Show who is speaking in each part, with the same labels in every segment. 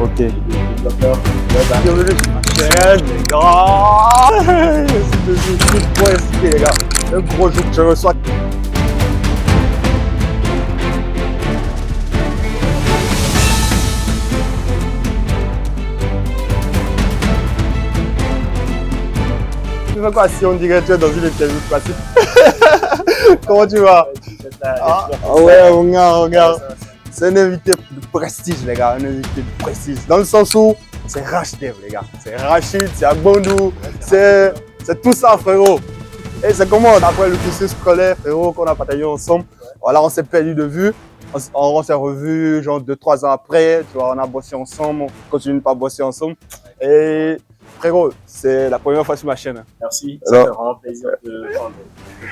Speaker 1: Ok.
Speaker 2: Développeur web.
Speaker 1: Bienvenue sur ma chaîne, les gars. Je suis trop excité, les gars. Un gros jour que je reçois. Tu fais quoi si on dirait que tu es dans une interview classique? Comment tu vas? Ouais, mon gars, regarde. C'est un invité de prestige, les gars. Un invité de prestige. Dans le sens où c'est Rachdev, les gars. C'est Rachid, c'est Agbondou, c'est tout ça, frérot. Et c'est comment, après le cursus scolaire, frérot, qu'on a partagé ensemble. Voilà, on s'est perdu de vue. On s'est revus, genre 2-3 ans après. Tu vois, on a bossé ensemble, on continue de pas bosser ensemble. Et frérot, c'est la première fois sur ma chaîne.
Speaker 2: Merci, ça fait vraiment plaisir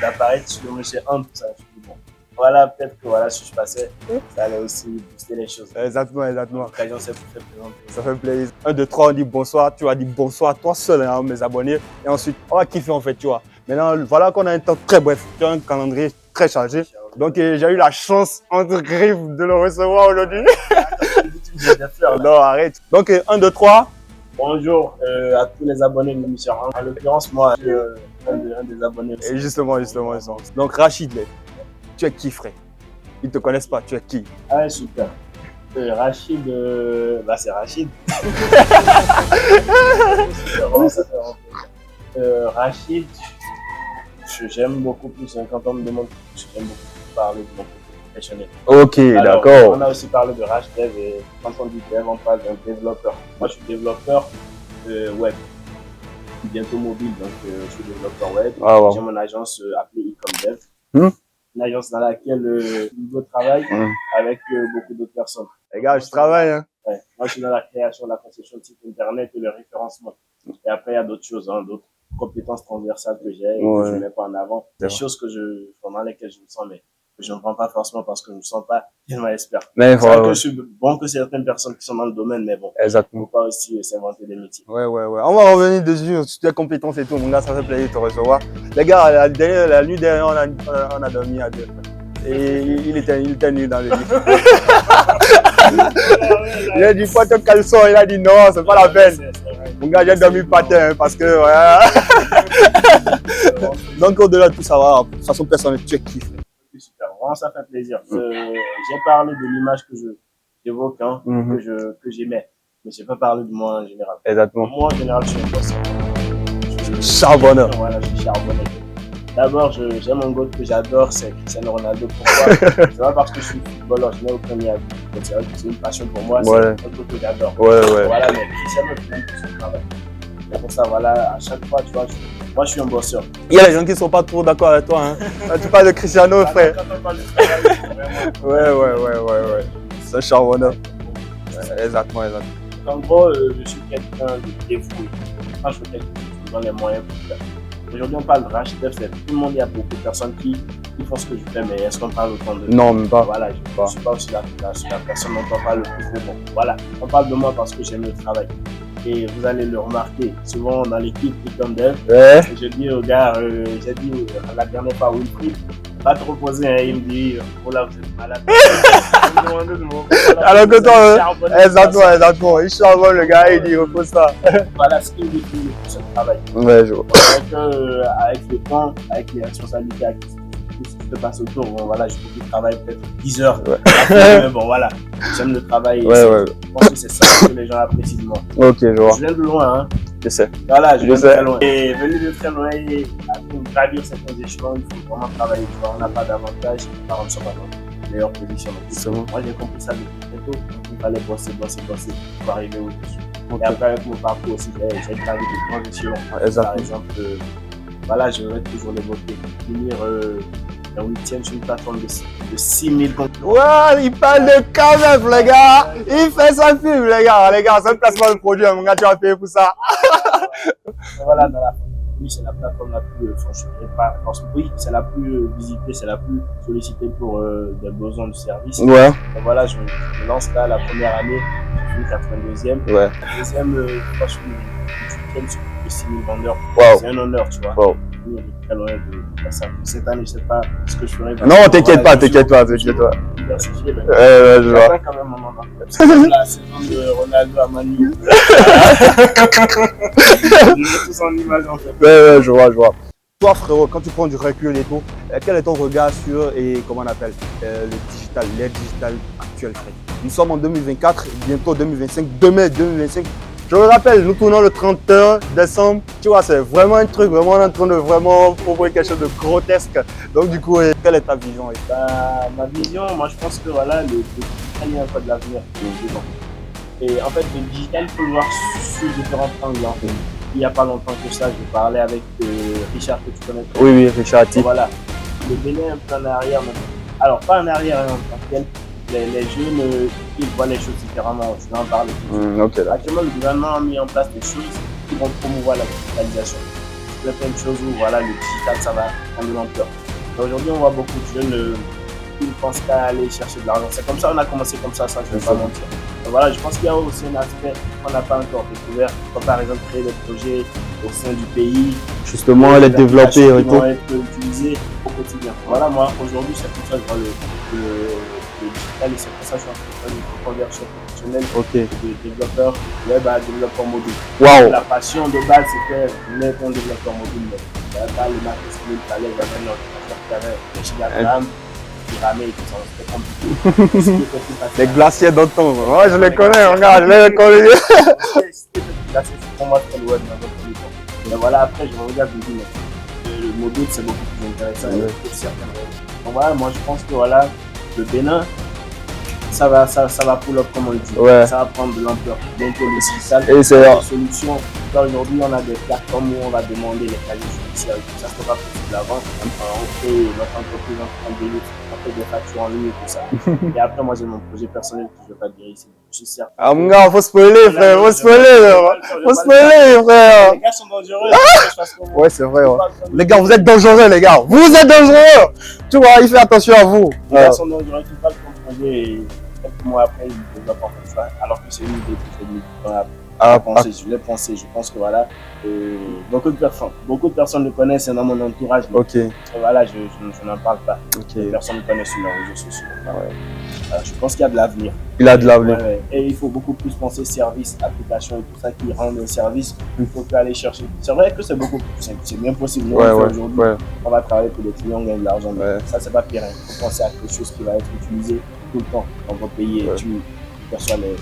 Speaker 2: d'apparaître sur le Monsieur 1, tout ça. Bon. Voilà, peut-être que voilà, si je passais, ça allait aussi booster les choses.
Speaker 1: Exactement, exactement.
Speaker 2: L'occasion s'est fait présenter.
Speaker 1: Ça fait plaisir. 1, 2, 3, on dit bonsoir. Tu vas dire bonsoir toi seul, hein, mes abonnés. Et ensuite, on va kiffer en fait, tu vois. Maintenant, voilà qu'on a un temps très bref. Tu as un calendrier très chargé. Donc, j'ai eu la chance, entre griffes, de le recevoir aujourd'hui. Non, arrête. Donc, 1, 2, 3.
Speaker 2: Bonjour à tous les abonnés de l'émission. En l'occurrence, moi, je suis un des abonnés.
Speaker 1: Et justement. Donc, Rachid, tu es qui, frère? Ils ne te connaissent pas, tu es qui?
Speaker 2: Ah, super. Rachid, bah c'est Rachid. Rachid, j'aime beaucoup plus, quand on me demande, j'aime beaucoup parler de mon côté professionnel.
Speaker 1: Ok, d'accord.
Speaker 2: On a aussi parlé de Rachdev et quand on dit dev, on parle d'un développeur. Moi, je suis développeur web. Bientôt mobile, donc je suis développeur web.
Speaker 1: Ah, wow.
Speaker 2: J'ai mon agence appelée eComDev. Une agence dans laquelle je travaille avec beaucoup d'autres personnes.
Speaker 1: Les gars, je travaille. Hein.
Speaker 2: Ouais. Moi, je suis dans la création, la conception de sites internet et le référencement. Et après, il y a d'autres choses, hein, d'autres compétences transversales que j'ai et que je ne mets pas en avant. Des choses que dans lesquelles je me sens, mais que je ne prends pas forcément parce que je ne me sens pas tellement expert. C'est vrai que je suis bon que certaines personnes qui sont dans le domaine, mais bon,
Speaker 1: exactement.
Speaker 2: Il ne faut pas aussi s'inventer des métiers.
Speaker 1: Ouais. On va revenir dessus, sur tes compétences et tout. Mon gars, ça fait plaisir de te la Les gars, la nuit dernière, on a dormi à deux. Et il était nu dans le lit. Il a dit, faut ton caleçon. Il a dit, non, c'est pas la peine. Mon gars, j'ai dormi patin parce que, Donc, au-delà de tout ça, de façon personnelle, tu es kiffé.
Speaker 2: Super, vraiment, ça fait plaisir. J'ai parlé de l'image que j'évoque, hein, que j'aimais. Mais je n'ai pas parlé de moi en général.
Speaker 1: Exactement.
Speaker 2: Moi, en général, je suis un boss.
Speaker 1: Charbonneur.
Speaker 2: Voilà, je suis charbonneur. D'abord, j'ai mon goût que j'adore, c'est Cristiano Ronaldo. Pourquoi? C'est pas parce que je suis footballeur, je n'ai aucun lien. C'est vrai que c'est une passion pour moi, c'est un truc que j'adore. Voilà, mais Cristiano, je l'aime pour son travail. C'est pour ça, voilà, à chaque fois, tu vois, moi, je suis un bosseur. Il
Speaker 1: y a des gens qui ne sont pas trop d'accord avec toi. Hein. Tu parles de Cristiano, frère.
Speaker 2: Quand on parle de travail,
Speaker 1: Ouais. C'est un charbonneur. Exactement.
Speaker 2: En gros, je suis quelqu'un de dévoué. Quand je fais quelque chose, je me donne les moyens pour le faire. Aujourd'hui, on parle de Rachdev, tout le monde, il y a beaucoup de personnes qui font ce que je fais, mais est-ce qu'on parle autant de...
Speaker 1: Non, même pas.
Speaker 2: Voilà, je ne suis pas aussi la personne dont on parle le plus, mais bon, voilà. On parle de moi parce que j'aime le travail. Et vous allez le remarquer, souvent dans l'équipe eComDev, je dis aux gars, j'ai dit la dernière fois, Wilfried, pas trop posé, hein, il me dit, oh là, vous êtes malade.
Speaker 1: Alors que toi, exactement, il charbonne le gars, il dit, repose ça.
Speaker 2: Voilà ce qui me définit le plus, le travail.
Speaker 1: Ouais, je vois.
Speaker 2: Donc, avec le temps, avec les responsabilités, avec tout ce qui se passe autour, bon, voilà, j'ai beaucoup de travail, peut-être 10 heures. Mais bon, voilà, j'aime le travail. Je pense que c'est ça que les gens apprécient de moi.
Speaker 1: Ok, je vois.
Speaker 2: Je viens de loin, hein.
Speaker 1: Je sais.
Speaker 2: Voilà, je viens de très loin. Et venir de très loin, pour gravir certains échelons, il faut vraiment travailler. Tu vois, on n'a pas d'avantage, on ne sera pas dans la meilleure position. Moi, j'ai compris ça depuis très tôt. Il fallait bosser pour arriver au-dessus. Et après, avec mon parcours aussi, j'ai gravi de grands échelons. Par exemple, voilà, je vais toujours l'évoquer. Finir un 8e sur une plateforme de 6000 comptes.
Speaker 1: Ouais, il parle de KMF, les gars. Il fait son film, les gars. Les gars, c'est un placement de produit. Mon gars, tu vas payer pour ça.
Speaker 2: Voilà, dans la oui, c'est la plateforme la plus, oui, c'est la plus visitée, c'est la plus sollicitée pour des besoins de service.
Speaker 1: Ouais.
Speaker 2: Donc voilà, je lance là la première année, je suis 82e.
Speaker 1: Ouais.
Speaker 2: La deuxième, je suis 8e sur plus de 6000 vendeurs.
Speaker 1: Wow.
Speaker 2: C'est un honneur, tu vois.
Speaker 1: Wow.
Speaker 2: l'avenir est très loin de faire ça. Cette année, je sais pas ce que je ferai.
Speaker 1: Non, t'inquiète pas, t'inquiète pas, t'inquiète pas.
Speaker 2: Diversifier, mais
Speaker 1: Je vois.
Speaker 2: j'attends quand même un moment. C'est comme la saison de Ronaldo à Manu. Je mets tout en image en fait.
Speaker 1: Ouais, je vois. Toi, frérot, quand tu prends du recul et tout, quel est ton regard sur, et comment on appelle, le digital, l'ère digitale actuelle, frère? Nous sommes en 2024, bientôt 2025, demain 2025. Je me rappelle, nous tournons le 31 décembre. Tu vois, c'est vraiment un truc, vraiment on est en train de vraiment proposer quelque chose de grotesque. Donc, du coup, quelle est ta vision?
Speaker 2: Ma vision, moi je pense que voilà, le digital, il y a encore de l'avenir dedans. Et en fait, le digital, il faut le voir sous différents angles. En fait. Il n'y a pas longtemps que ça, je parlais avec Richard, que tu connais.
Speaker 1: Oui, Richard.
Speaker 2: Voilà. Le Bénin est un peu en arrière maintenant. Alors, pas en arrière en tant que tel. Les jeunes, ils voient les choses différemment. Je vais en parler tout de suite.
Speaker 1: Okay,
Speaker 2: actuellement, le gouvernement a mis en place des choses qui vont promouvoir la digitalisation. Il y a plein de choses où voilà, le digital, ça va prendre de l'ampleur. Aujourd'hui, on voit beaucoup de jeunes qui ne pensent qu'à aller chercher de l'argent. C'est comme ça, on a commencé comme ça, je ne vais pas mentir. Donc voilà, je pense qu'il y a aussi un aspect qu'on n'a pas encore découvert, comme par exemple créer des projets au sein du pays.
Speaker 1: Justement, les développer et tout.
Speaker 2: Être utilisés au quotidien. Voilà, moi, aujourd'hui, c'est pour ça que je vois le digital et c'est pour ça que je suis en train de faire une conversion professionnelle de développeur web à développeur mobile.
Speaker 1: Wow.
Speaker 2: La passion de base, c'était d'être un développeur mobile. Mais là, le marketing, il fallait j'avais un ordinateur qui avait des gigagramme, qui ramait et tout ça. C'était compliqué.
Speaker 1: Les glaciers d'antan, moi je les connais, regarde, je les connais.
Speaker 2: C'était plus glacier, pour moi, c'était le web dans notre premier temps. Mais voilà, après, je regarde, je me dis, le mobile, c'est beaucoup plus intéressant. Donc voilà, moi je pense que voilà, le Bénin, ça va pull up comme on le dit.
Speaker 1: Ouais.
Speaker 2: Ça va prendre de l'ampleur. Donc le digital,
Speaker 1: et c'est
Speaker 2: des solutions. Là aujourd'hui, on a des plateformes où on va demander les casiers judiciaires. Ça ne sera pas possible avant. On fait notre entreprise en ligne, on fait des factures en ligne et tout ça. Et après, moi j'ai mon projet personnel que je ne vais pas dire ici. Je suis certain.
Speaker 1: Ah mon gars, faut spoiler, frère, faut spoiler, frère.
Speaker 2: Les gars sont dangereux.
Speaker 1: Ouais, c'est vrai. Ouais. Les gars, vous êtes dangereux, les gars. Vous êtes dangereux. Tu vois, il fait attention à vous.
Speaker 2: Les gars sont dangereux, tu parles de ton projet et quelques mois après, ils développent en fait ça. Alors que c'est une idée que j'ai mis du temps à penser. Je l'ai pensé. Je pense que voilà, beaucoup de personnes le connaissent, c'est dans mon entourage. Mais voilà, je n'en parle pas. Les personnes me connaissent sur les réseaux sociaux. Je pense qu'il y a de l'avenir.
Speaker 1: Il a de l'avenir.
Speaker 2: Et il faut beaucoup plus penser services, applications et tout ça qui rendent un service. Il faut aller chercher. C'est vrai que c'est beaucoup plus simple. C'est bien possible. Aujourd'hui, on va travailler pour des clients, on gagne de l'argent. Ça, c'est pas pire. Il faut penser à quelque chose qui va être utilisé tout le temps dans votre pays et tu perçois les.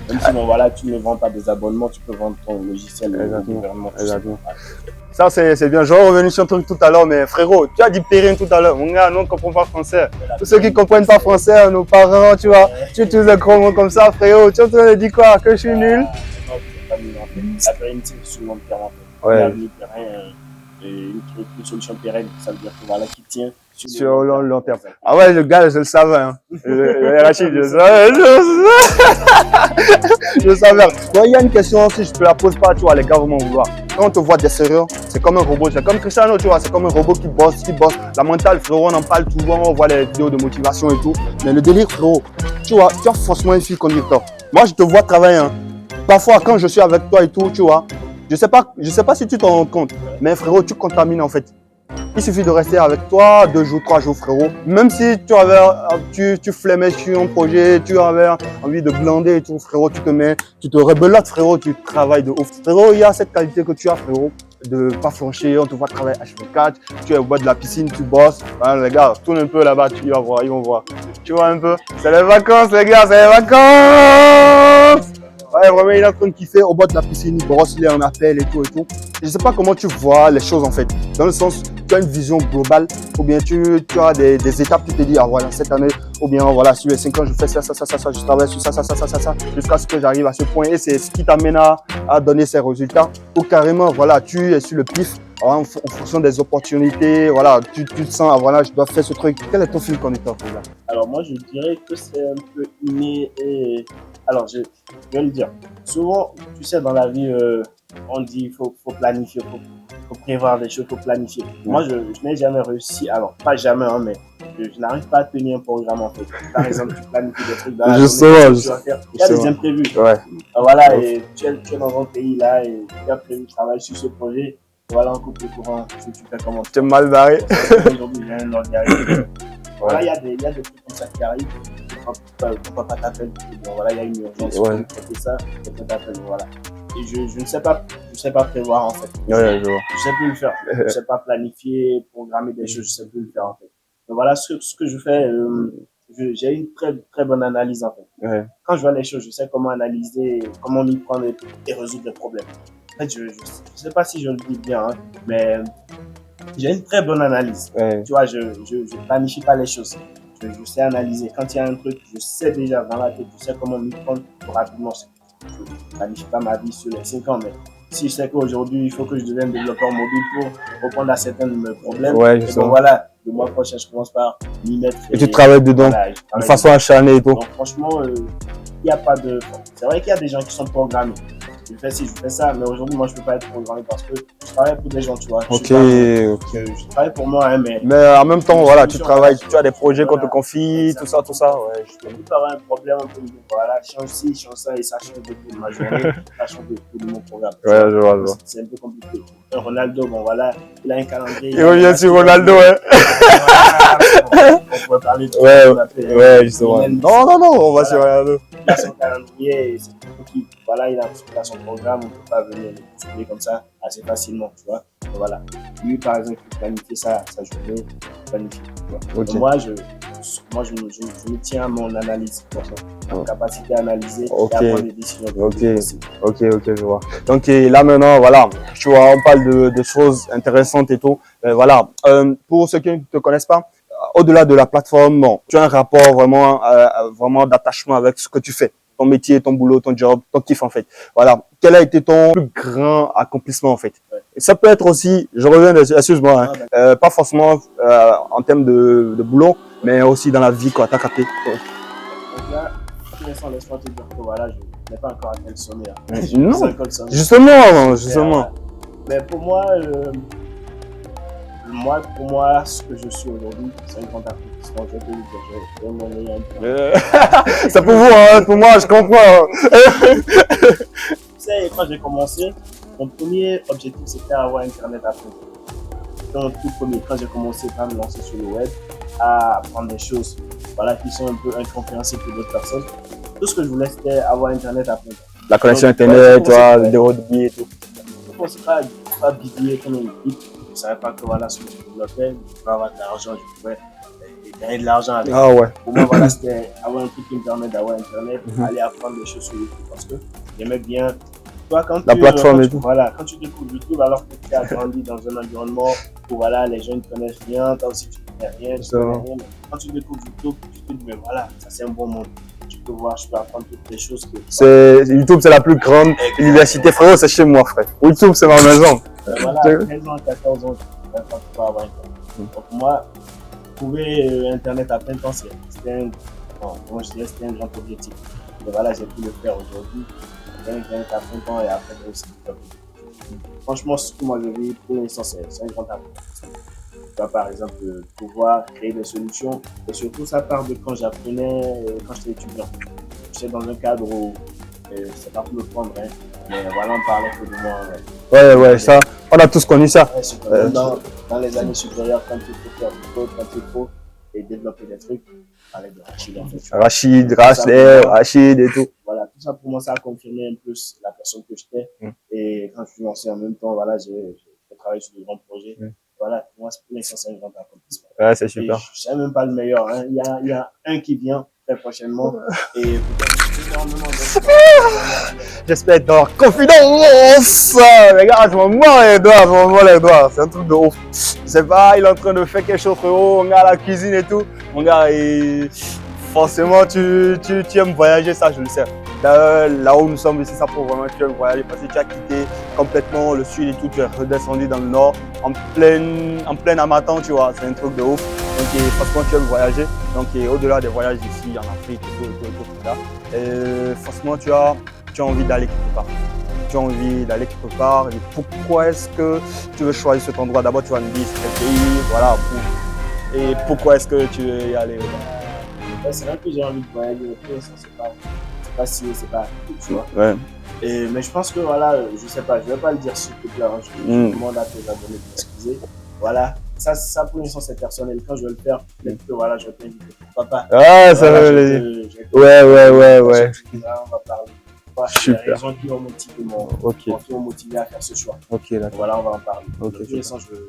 Speaker 2: Même si voilà, tu ne vends pas des abonnements, tu peux vendre ton logiciel au gouvernement.
Speaker 1: Ça, c'est bien. Je vais revenir sur un truc tout à l'heure, mais frérot, tu as dit Perrine tout à l'heure. Mon gars, nous, on ne comprend pas français. Tous ceux qui ne comprennent pas français, nos parents, tu vois, tu utilises le gros mot comme ça, frérot. Tu es en train de dire quoi? Que je suis nul?
Speaker 2: Non, c'est pas nul en fait. La pérennité, c'est sur le long terme en fait.
Speaker 1: Ouais.
Speaker 2: Une solution pérenne, ça veut dire que voilà, qui tient
Speaker 1: sur le long terme. Ah ouais, le gars, je le savais. Hein. Rachid, je savais. Bon, il y a une question, si je te la pose pas, tu vois, les gars vont m'en vouloir. Quand on te voit des sérieux, c'est comme un robot. C'est comme Cristiano, tu vois, c'est comme un robot qui bosse. La mentale, frérot, on en parle souvent, on voit les vidéos de motivation et tout. Mais le délire, frérot, tu vois, tu as forcément une fille conducteur. Moi, je te vois travailler. Hein. Parfois, quand je suis avec toi et tout, tu vois, je sais pas si tu t'en rends compte, mais frérot, tu contamines en fait. Il suffit de rester avec toi 2 jours, 3 jours, frérot. Même si tu flemmais sur un projet, tu avais envie de glander et tout, frérot, tu te rebelotes, frérot, tu travailles de ouf. Frérot, il y a cette qualité que tu as, frérot, de pas flancher, on te voit travailler H24, tu es au bord de la piscine, tu bosses. Hein, les gars, tourne un peu là-bas, ils vont voir. Tu vois un peu, c'est les vacances, les gars, c'est les vacances. Ouais, vraiment, il est en train de kiffer au bord de la piscine, il brosse, il est en appel et tout et tout. Je sais pas comment tu vois les choses en fait. Dans le sens, tu as une vision globale ou bien tu as des étapes, tu te dis, ah voilà, cette année, ou bien voilà, sur les 5 ans, je fais ça, je travaille sur ça, jusqu'à ce que j'arrive à ce point. Et c'est ce qui t'amène à donner ces résultats. Ou carrément, voilà, tu es sur le pif, en fonction des opportunités, voilà, tu te sens, ah voilà, je dois faire ce truc. Quel est ton fil conducteur pour là?
Speaker 2: Alors moi, je dirais que c'est un peu inné et... Alors, je vais le dire. Souvent, tu sais, dans la vie, on dit qu'il faut planifier, faut prévoir des choses, il faut planifier. Moi, je n'ai jamais réussi, alors pas jamais, hein, mais je n'arrive pas à tenir un programme en fait. Par exemple, tu planifies des trucs dans la journée, tu vas faire. Il y a des imprévus.
Speaker 1: Ouais.
Speaker 2: Voilà, et tu es dans un pays là et tu as prévu de travailler sur ce projet. Voilà, on coupe le courant, tu fais comment?
Speaker 1: Tu es mal barré.
Speaker 2: Aujourd'hui, j'ai un ordinateur. Voilà, il y a des trucs comme ça qui arrivent. Pourquoi pas t'appeler? Bon, voilà, il y a une urgence.
Speaker 1: Ouais.
Speaker 2: Tu fais ça, quelqu'un t'appelle, voilà. Et je ne sais pas prévoir en fait.
Speaker 1: Ouais, je vois.
Speaker 2: Je sais plus le faire. Je sais pas planifier, programmer des choses, je sais plus le faire en fait. Donc voilà, ce que je fais, j'ai une très bonne analyse en fait.
Speaker 1: Ouais.
Speaker 2: Quand je vois les choses, je sais comment analyser, comment m'y prendre et résoudre les problèmes. En fait, je sais pas si je le dis bien, hein, mais j'ai une très bonne analyse.
Speaker 1: Ouais.
Speaker 2: Tu vois, je planifie pas les choses. Je sais analyser. Quand il y a un truc, je sais déjà dans la tête, je sais comment m'y prendre rapidement. Je ne planifie pas ma vie sur les 5 ans, mais si je sais qu'aujourd'hui, il faut que je devienne développeur mobile pour répondre à certains de mes problèmes,
Speaker 1: Ouais,
Speaker 2: et bon voilà, le mois prochain, je commence par m'y mettre.
Speaker 1: Et tu travailles dedans,
Speaker 2: voilà,
Speaker 1: de façon acharnée et tout.
Speaker 2: Donc franchement, il n'y a pas de... C'est vrai qu'il y a des gens qui sont programmés. Je fais ci, je fais ça, mais aujourd'hui, moi, je ne peux pas être programmé parce que je travaille pour des gens, tu vois.
Speaker 1: Ok.
Speaker 2: Je travaille pour moi, hein,
Speaker 1: mais en même temps, voilà, tu travailles, tu as des projets qu'on te confie, tout ça. Ouais,
Speaker 2: je peux avoir un problème, on peut me dire, voilà, change ci, change ça, et ça change de tout de ma journée, ça change de tout de mon programme.
Speaker 1: Ouais, je vois.
Speaker 2: C'est un peu compliqué. Ronaldo, bon, voilà, il a un calendrier.
Speaker 1: Il revient sur Ronaldo, ouais.
Speaker 2: On pourrait parler de
Speaker 1: ouais, justement. Non, on va sur Ronaldo.
Speaker 2: Il a son calendrier, c'est tout qui, voilà, il a son programme, on ne peut pas venir le bousculer comme ça assez facilement, tu vois. Donc, voilà. Lui, par exemple, il planifie sa journée, il planifie, tu vois. Okay. Moi, je me tiens à mon analyse, ma capacité à analyser et à prendre des décisions.
Speaker 1: Ok, je vois. Donc là maintenant, voilà, tu vois, on parle de choses intéressantes et tout. Voilà, pour ceux qui ne te connaissent pas, au-delà de la plateforme, bon, tu as un rapport vraiment d'attachement avec ce que tu fais, ton métier, ton boulot, ton job, ton kiff en fait. Voilà, quel a été ton plus grand accomplissement en fait? Et ça peut être aussi, je reviens, excuse-moi, hein, pas forcément en termes de boulot, mais aussi dans la vie, quoi, t'as capté.
Speaker 2: Donc là, laisse-moi te dire que voilà, je n'ai pas encore atteint le sommet. Hein.
Speaker 1: Non, justement.
Speaker 2: Mais pour moi, ce que je suis aujourd'hui, c'est un grand accomplissement. Je vais te le dire, je vais m'en
Speaker 1: ça pour vous, hein, pour moi, je comprends.
Speaker 2: Tu sais, quand j'ai commencé, mon premier objectif, c'était avoir Internet à fond. C'était mon tout premier, quand j'ai commencé à me lancer sur le web, à apprendre des choses voilà, qui sont un peu incompréhensibles pour d'autres personnes. Tout ce que je voulais, c'était avoir Internet à fond.
Speaker 1: La connexion Internet, des hauts débits et tout.
Speaker 2: Je ne pensais pas bidouiller comme une pipe. Je ne savais pas que voilà, ce que je développais, je pouvais avoir de l'argent, je pouvais gagner de l'argent avec.
Speaker 1: Ah ouais.
Speaker 2: Pour moi, voilà, c'était avoir un truc qui me permet d'avoir Internet, aller apprendre des choses sur YouTube parce que j'aimais bien. Toi,
Speaker 1: plateforme et tout.
Speaker 2: Voilà, quand tu découvres YouTube, alors que tu as grandi dans un environnement où voilà, les gens ne connaissent rien, toi aussi tu ne connais rien, mais quand tu découvres YouTube, tu te dis, mais voilà, ça c'est un bon monde. Tu peux voir, je peux apprendre toutes les choses que.
Speaker 1: YouTube, c'est la plus grande université, frérot, c'est chez moi, frère. YouTube, c'est ma maison.
Speaker 2: Voilà, 13 ans, 14 ans, je ne peux pas avoir Internet. Donc, moi, trouver Internet à plein temps, c'était un grand objectif. Et voilà, j'ai pu le faire aujourd'hui. Internet à plein temps et après, aussi. Franchement, ce que moi je vis pour l'instant, c'est un grand accomplissement. Par exemple, pouvoir créer des solutions. Et surtout, ça part de quand j'apprenais, quand j'étais étudiant. J'étais dans un cadre où, c'est pas pour le prendre, hein, mais voilà, on parlait que de moi.
Speaker 1: Ouais, ça, on a tous connu ça.
Speaker 2: Ouais, dans les années supérieures, quand il faut faire du code, quand il faut développer des trucs, on parlait de Rachid en fait.
Speaker 1: Rachid et tout.
Speaker 2: Voilà, tout ça pour moi, ça a confirmé un peu la personne que j'étais. Et quand je suis lancé en même temps, voilà, j'ai travaillé sur de grands projets. Voilà, pour moi, pour l'instant, c'est un grand accomplissement.
Speaker 1: Ouais, c'est super.
Speaker 2: Et je sais même pas le meilleur. Hein. Il y a un qui vient très prochainement. Et peut-être énormément d'autres.
Speaker 1: J'espère être dans la confidence. Les gars, je m'en mords les doigts. C'est un truc de ouf. Je sais pas, il est en train de faire quelque chose, frérot. Mon gars, la cuisine et tout. Mon gars, forcément, tu aimes voyager, ça, je le sais. Là où nous sommes ici, ça prouve vraiment que tu aimes voyager parce que tu as quitté complètement le sud et tout, tu es redescendu dans le nord en plein amateur, tu vois, c'est un truc de ouf. Donc, franchement, tu aimes voyager. Donc, au-delà des voyages ici en Afrique et tout là, franchement, tu as envie d'aller quelque part. Tu as envie d'aller quelque part. Et pourquoi est-ce que tu veux choisir cet endroit? D'abord, tu vas me dire c'est quel pays, voilà. Et pourquoi est-ce que tu veux y aller?
Speaker 2: C'est vrai que j'ai envie de voyager, ça c'est pas c'est pas si, c'est pas, tu vois.
Speaker 1: Ouais.
Speaker 2: Mais je pense que voilà, je sais pas, je vais pas le dire s'il te plaît, hein, je demande à tes abonnés de m'excuser. Voilà, ça pour l'instant c'est personnel. Quand je vais le faire, peut-être que voilà, je vais t'inviter. Pourquoi pas?
Speaker 1: Ah, ça
Speaker 2: voilà,
Speaker 1: veut dire. Ouais.
Speaker 2: On va parler. Voilà,
Speaker 1: Super.
Speaker 2: les raisons qui m'ont motivé à faire ce choix.
Speaker 1: Ok, d'accord.
Speaker 2: Voilà, on va en parler.
Speaker 1: Ok.
Speaker 2: Pour l'instant, je vais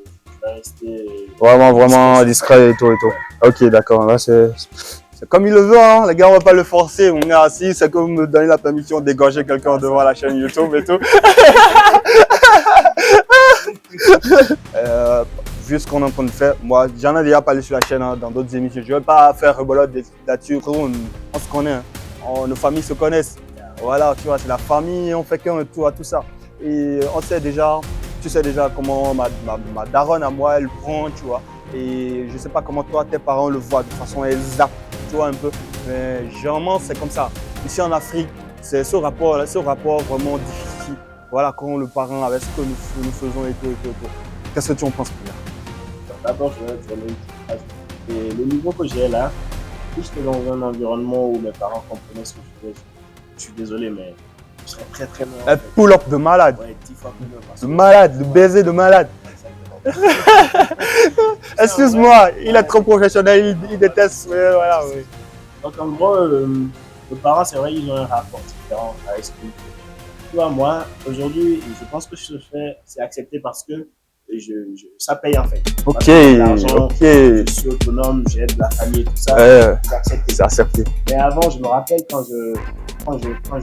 Speaker 2: rester.
Speaker 1: Vraiment discret et tout. Ok, d'accord. Là, c'est comme il le veut, hein. Les gars, on va pas le forcer. On est assis, c'est comme me donner la permission d'égorger quelqu'un devant la chaîne YouTube et tout. Vu ce qu'on est en train de faire, moi, j'en ai déjà parlé sur la chaîne, hein, dans d'autres émissions. Je ne vais pas faire rebelote là-dessus. On se connaît, hein. Nos familles se connaissent. Voilà, tu vois, c'est la famille, on fait qu'un tour à tout ça. Et on sait déjà, tu sais déjà comment ma daronne à moi, elle prend, tu vois. Et je sais pas comment toi, tes parents le voient, de toute façon, elle zappe, tu vois, un peu. Mais généralement, c'est comme ça. Ici en Afrique, c'est ce rapport vraiment difficile. Voilà, quand le parent avec ce que nous faisons et tout. Qu'est-ce que tu en penses, Pierre?
Speaker 2: D'abord, je vais te donner une petite phrase. Et le niveau que j'ai là, si j'étais dans un environnement où mes parents comprenaient ce que je faisais, je suis désolé, mais je serais très très loin.
Speaker 1: Un pull-up de malade.
Speaker 2: Ouais, 10 fois plus loin.
Speaker 1: De malade, le baiser de malade. Excuse-moi, il est trop professionnel, il déteste. Voilà, oui.
Speaker 2: Donc en gros, les parents, c'est vrai, ils ont un rapport différent à ce qu'ils font. Tu vois, moi, aujourd'hui, je pense que je fais, c'est accepté parce que ça paye en fait.
Speaker 1: Ok.
Speaker 2: Je suis autonome, j'aide la famille et tout ça.
Speaker 1: C'est accepté.
Speaker 2: Mais avant, je me rappelle quand je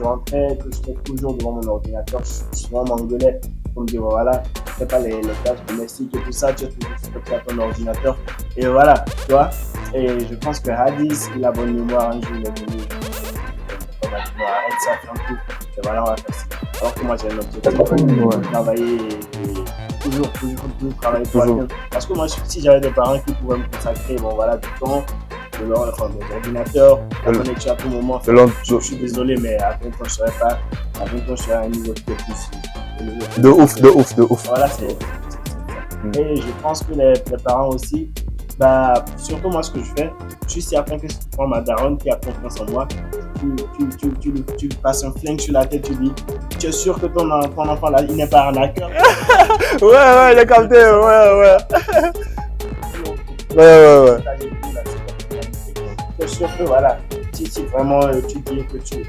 Speaker 2: rentrais, que j'étais toujours devant mon ordinateur, souvent m'engueulais pour me dire voilà, fais pas les tâches domestiques et tout ça, tu es toujours à ton ordinateur. Et voilà, tu vois. Et je pense que Hadis, il a bonne mémoire, un jour il est venu. On m'a dit arrête ça, fais un coup. Et voilà, on va faire ça. Alors que moi j'ai un objectif, travailler et toujours travailler pour quelqu'un. Parce que moi, si j'avais des parents qui pouvaient me consacrer, bon voilà, du temps, des ordinateurs, la connexion à tout moment, je suis désolé, mais à 20 ans, je ne serais pas, à 20 ans, je serais à un niveau de plus.
Speaker 1: De ouf.
Speaker 2: Voilà, c'est. Et je pense que les parents aussi, bah, surtout moi, ce que je fais, je suis certain que si tu prends ma daronne qui a confiance en moi, tu passes un flingue sur la tête, tu dis, tu es sûr que ton enfant là, il n'est pas un hacker?
Speaker 1: Ouais, il est capté, ouais.
Speaker 2: Tu es sûr que voilà, si vraiment tu dis que tu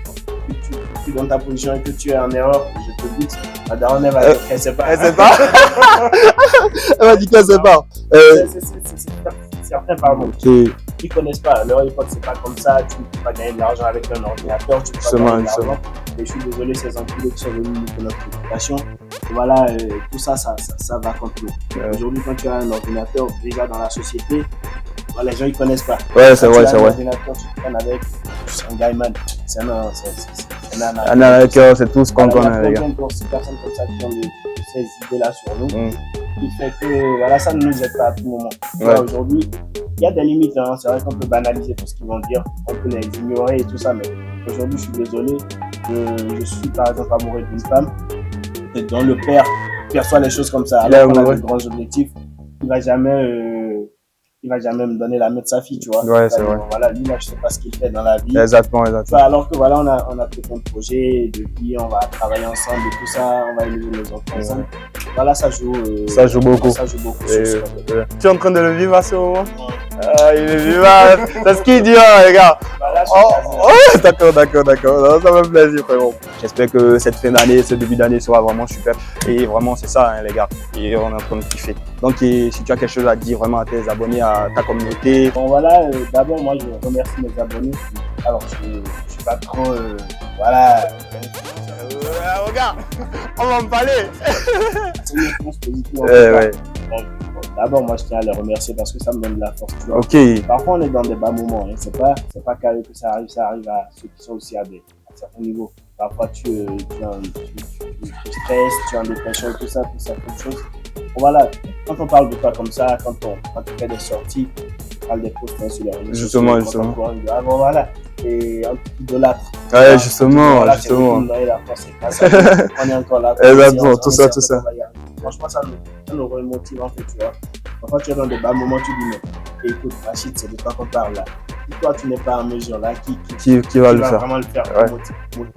Speaker 2: dans ta position et que tu es en erreur, je te dis, ma daronne elle va dire qu'elle sait pas.
Speaker 1: Elle sait pas. Elle va dire qu'elle sait pas.
Speaker 2: C'est certain, pardon. Ils connaissent pas. Leur époque, c'est pas comme ça. Tu ne peux pas gagner de l'argent avec un ordinateur. Tu peux pas gagner de l'argent. Et je suis désolé, ces enculés qui sont venus nous pour notre préoccupation. Voilà, tout ça va contre nous. Aujourd'hui, quand tu as un ordinateur, déjà dans la société, les gens ils connaissent pas.
Speaker 1: Ouais, c'est vrai.
Speaker 2: Un ordinateur, tu te prends avec, c'est un guyman. C'est un
Speaker 1: hacker, c'est tout ce qu'on connaît, les gars.
Speaker 2: Il y a plein de personnes comme ça qui ont ces idées-là sur nous. Qui fait que voilà, ça ne nous aide pas à tout moment. Aujourd'hui, il y a des limites, hein. C'est vrai qu'on peut banaliser tout ce qu'ils vont dire, on peut les ignorer et tout ça, mais aujourd'hui, je suis désolé, je suis par exemple amoureux d'une femme, et dont le père perçoit les choses comme ça, alors qu'on a de grands objectifs, il va jamais me donner la main de sa fille, tu vois.
Speaker 1: Ouais, c'est vrai.
Speaker 2: Voilà, lui, là, je sais pas ce qu'il fait dans la vie.
Speaker 1: Exactement.
Speaker 2: Alors que voilà, on a pris un projet de vie, on va travailler ensemble et tout ça, on va élever les enfants ensemble. Voilà, ça joue beaucoup. Tu es en train de le vivre à ce moment? Il est vivant. C'est ce qu'il dit, hein, les gars. D'accord. Non, ça me fait plaisir, frérot. J'espère que cette fin d'année, ce début d'année sera vraiment super. Et vraiment, c'est ça, hein, les gars. Et on est en train de kiffer. Donc, si tu as quelque chose à dire vraiment à tes abonnés, à ta communauté. Bon, voilà, d'abord, moi, je remercie mes abonnés. Alors, je suis pas trop. Voilà.
Speaker 1: Regarde, on va en parler.
Speaker 2: C'est une réponse positive. D'abord, moi, je tiens à les remercier parce que ça me donne de la force. Tu vois. Parfois, on est dans des bas moments. Hein. C'est pas carré que ça arrive à ceux qui sont aussi à certains niveaux. Parfois, tu stresses, tu es en dépression et tout ça, pour certaines choses. Voilà, quand on parle de toi comme ça, quand tu fais des sorties, tu parles des posts sur les réseaux sociaux. Justement. Voilà. Et un petit idolâtre.
Speaker 1: Ouais, justement.
Speaker 2: On est encore là.
Speaker 1: Exactement, tout ça.
Speaker 2: Franchement, ça nous remotive en fait, tu vois. Parfois, tu es dans des bas moments, tu dis, mais Et écoute, Rachid, c'est de toi qu'on parle là. Si toi, tu n'es pas en mesure là,
Speaker 1: qui va le faire
Speaker 2: vraiment le faire,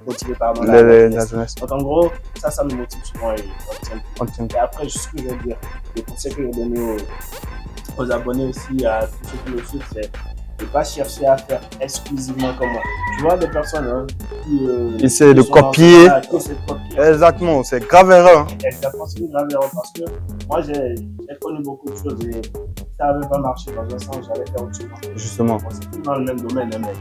Speaker 2: motiver pardon,
Speaker 1: la jeunesse.
Speaker 2: Donc en gros, ça nous motive souvent et
Speaker 1: on tient.
Speaker 2: Et après, juste ce que je veux dire, le conseil que je vais donner aux abonnés aussi, à tous ceux qui le suivent, c'est de ne pas chercher à faire exclusivement comme moi. Tu vois des personnes hein, qui
Speaker 1: essaient de copier.
Speaker 2: Qui essaient de copier.
Speaker 1: Exactement, c'est grave erreur.
Speaker 2: Exactement, c'est une grave erreur parce que moi j'ai connu beaucoup de choses et ça n'avait pas marché dans un sens, j'allais faire autre chose.
Speaker 1: Justement.
Speaker 2: C'est tout dans le même domaine, hein, mais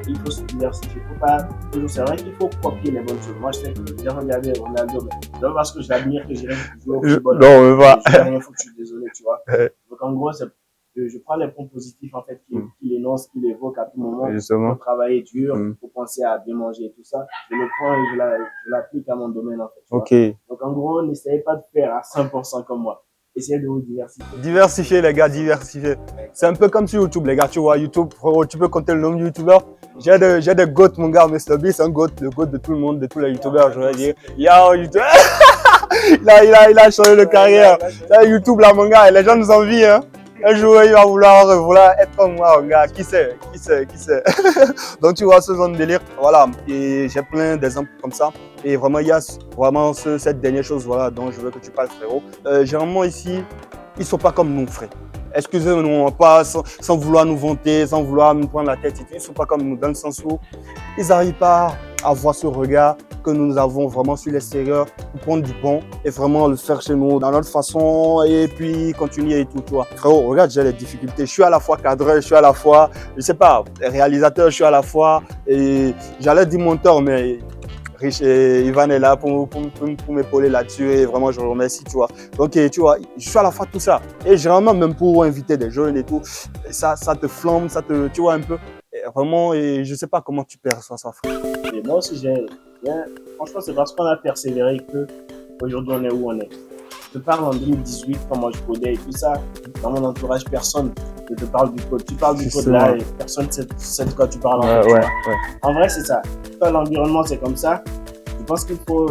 Speaker 2: il faut se diversifier. Il ne faut pas toujours, c'est vrai qu'il faut copier les bonnes choses. Moi je sais que j'ai regardé Ronaldo, mais non parce que je l'admire que j'irai jouer au football.
Speaker 1: Non, on va.
Speaker 2: Je n'ai rien foutu, je suis désolé, tu vois. Donc en gros, je prends les points positifs en fait qu'il énonce, qu'il évoque à tout moment.
Speaker 1: Justement.
Speaker 2: Pour travailler dur, pour penser à bien manger et tout ça. Je le prends et je l'applique à mon domaine en fait.
Speaker 1: Ok.
Speaker 2: Donc en gros, n'essayez pas de faire à 100% comme moi. Essayez de vous diversifier.
Speaker 1: Diversifier les gars, diversifier. C'est un peu comme sur YouTube les gars, tu vois, YouTube, tu peux compter le nombre de YouTubeurs. J'ai des goats mon gars, MrBeast c'est un goat, le goat de tout le monde, de tous les YouTubeurs, je vais dire. YouTube. il a changé de carrière. YouTube là mon gars, et les gens nous envient hein. Un jour, il va vouloir être comme moi, gars. Qui sait? Donc, tu vois, ce genre de délire. Voilà. Et j'ai plein d'exemples comme ça. Et vraiment, il y a vraiment cette dernière chose, voilà, dont je veux que tu parles, frérot. Généralement, ici, ils sont pas comme nous, frère. Excusez-nous, pas sans vouloir nous vanter, sans vouloir nous prendre la tête. Ils ne sont pas comme nous, dans le sens où ils n'arrivent pas à avoir ce regard que nous avons vraiment sur l'extérieur pour prendre du bon et vraiment le faire chez nous dans notre façon et puis continuer et tout, tu vois. Frérot, regarde, j'ai les difficultés. Je suis à la fois cadreur, je suis à la fois, je sais pas, réalisateur, je suis à la fois et j'allais dire monteur, mais Rich et Ivan est là pour m'épauler là-dessus et vraiment je le remercie, tu vois. Donc, tu vois, je suis à la fois tout ça. Et généralement, même pour inviter des jeunes et tout, ça te flambe, tu vois un peu. Et vraiment, et je sais pas comment tu perçois ça, frère.
Speaker 2: Et moi aussi, franchement, c'est parce qu'on a persévéré qu'aujourd'hui on est où on est. Je te parle en 2018, quand moi je codais et tout ça, dans mon entourage, personne ne te parle du code. Tu parles du code là et personne ne sait de quoi tu parles. En vrai, c'est ça. Toi, l'environnement, c'est comme ça. Je pense qu'il faut...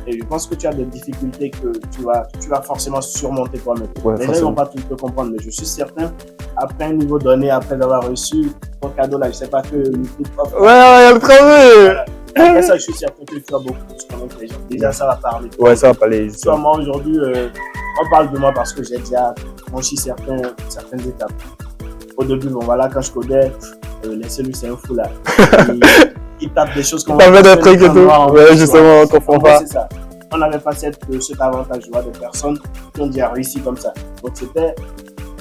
Speaker 2: et je pense que tu as des difficultés que tu vas forcément surmonter toi-même. Les gens ne vont pas tout te comprendre, mais je suis certain, après un niveau donné, après avoir reçu ton cadeau là, je sais pas que YouTube offre.
Speaker 1: Ouais, le travail.
Speaker 2: Après ça, je suis certain que tu as beaucoup plus connaître les gens. Déjà, ça va parler.
Speaker 1: Ouais, ça va parler.
Speaker 2: Toi, moi, aujourd'hui, on parle de moi parce que j'ai déjà franchi certaines étapes. Au début, bon, voilà, quand je codais, les cellules, c'est un fou là. Il tape des choses comme ça.
Speaker 1: T'avais des trucs et tout. Ouais, justement, on comprend pas.
Speaker 2: C'est ça. On n'avait pas cet avantage, tu vois, de personnes qui ont déjà réussi comme ça. Donc,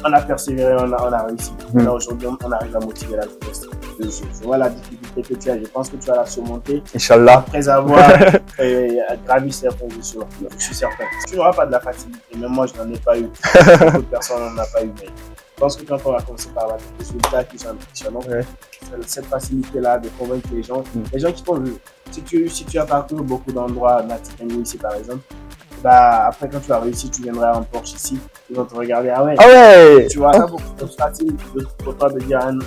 Speaker 2: on a persévéré, on a réussi. Là, aujourd'hui, on arrive à motiver la jeunesse. Je vois la difficulté que tu as, je pense que tu vas la surmonter.
Speaker 1: Inch'Allah.
Speaker 2: Après avoir gravi certaines échelons. Je suis certain. Tu n'auras pas de la facilité, même moi, je n'en ai pas eu. Beaucoup de personnes n'en ont pas eu. Mais je pense que quand on va commencer par la résultats qui sont impressionnants, cette facilité-là de convaincre les gens qui t'ont vu. Si tu as parcouru beaucoup d'endroits, Natikengo ici par exemple, bah, après quand tu as réussi, tu viendras en Porsche ici, ils vont te regarder, ah ouais, tu vois, c'est beaucoup plus facile pour toi de dire à un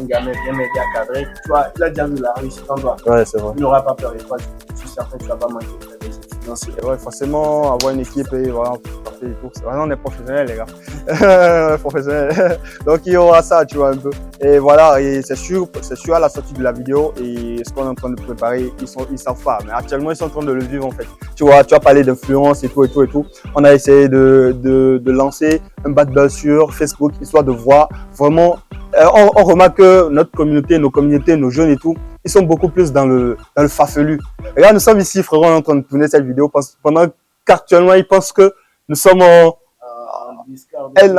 Speaker 2: gamin, viens m'aider à cadrer, tu vois, il a déjà vu la réussite en toi.
Speaker 1: Ouais, c'est vrai.
Speaker 2: Il n'aura pas peur, et toi, je suis certain que tu vas pas manquer de financier.
Speaker 1: Ouais, forcément, avoir une équipe et voilà, parfait et tout. Vraiment, on est professionnels, les gars. Professionnels. Donc, il y aura ça, tu vois, un peu. Et voilà, et c'est sûr, à la sortie de la vidéo et ce qu'on est en train de préparer, ils savent pas. Mais actuellement, ils sont en train de le vivre, en fait. Tu vois, tu as parlé d'influence et tout. On a essayé de lancer un battle sur Facebook, histoire de voir vraiment. On remarque que notre communauté, nos communautés, nos jeunes et tout, ils sont beaucoup plus dans le farfelu. Regarde, nous sommes ici, frérot, on est en train de tourner cette vidéo pendant qu'actuellement, ils pensent que nous sommes en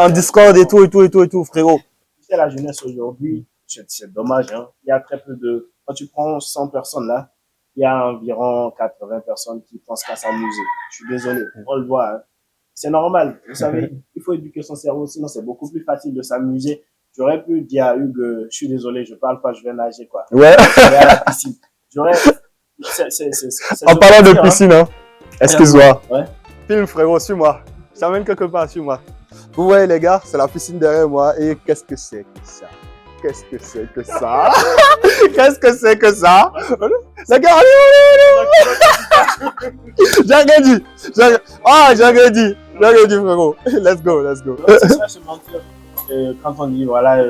Speaker 1: Discord et tout, frérot.
Speaker 2: Tu sais, la jeunesse aujourd'hui, c'est dommage, hein. Il y a très peu de... Quand tu prends 100 personnes là, il y a environ 80 personnes qui pensent qu'à s'amuser. Je suis désolé, on le voit, hein. C'est normal, vous savez, il faut éduquer son cerveau, sinon c'est beaucoup plus facile de s'amuser. J'aurais pu dire à Hugues, je suis désolé, je parle pas, je vais nager, quoi. Ouais. Je vais à la piscine.
Speaker 1: En parlant de piscine, hein. Excuse-moi.
Speaker 2: Ouais.
Speaker 1: Film, frérot, suis-moi. Je t'amène quelque part, suis-moi. Vous voyez, les gars, c'est la piscine derrière moi. Et qu'est-ce que c'est que ça? Qu'est-ce que c'est que ça? Qu'est-ce que c'est que ça? Les gars, allez. J'ai rien dit. J'ai rien dit, frérot. Let's go.
Speaker 2: C'est ça, je mentir. quand on dit, voilà,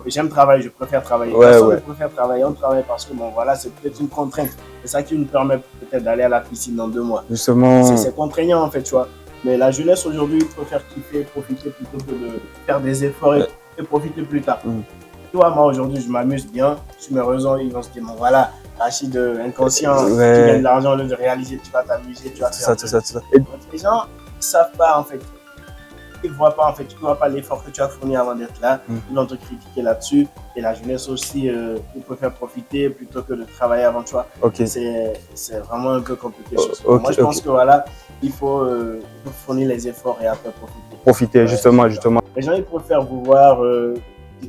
Speaker 2: j'aime travailler, je préfère travailler.
Speaker 1: Ouais,
Speaker 2: Personne
Speaker 1: ouais.
Speaker 2: ne préfère travailler, on travaille parce que, bon, voilà, c'est peut-être une contrainte. C'est ça qui nous permet peut-être d'aller à la piscine dans 2 mois.
Speaker 1: Justement.
Speaker 2: C'est contraignant, en fait, tu vois. Mais la jeunesse aujourd'hui préfère kiffer, profiter plutôt que de faire des efforts et profiter plus tard. Tu vois, moi aujourd'hui, je m'amuse bien. Sur mes raisons, ils vont se dire, bon, voilà, Rachid inconscient, tu gagnes de l'argent au lieu de réaliser, tu vas t'amuser, tu vas faire.
Speaker 1: C'est ça.
Speaker 2: Les gens ne savent pas, en fait. Ils ne voient pas, en fait, tu ne vois pas l'effort que tu as fourni avant d'être là. Ils vont te critiquer là-dessus. Et la jeunesse aussi, ils préfèrent profiter plutôt que de travailler avant, tu vois.
Speaker 1: Ok.
Speaker 2: C'est vraiment un peu compliqué. Moi, je pense que voilà, il faut fournir les efforts et après profiter.
Speaker 1: Profiter, justement.
Speaker 2: Les gens, ils préfèrent vous voir,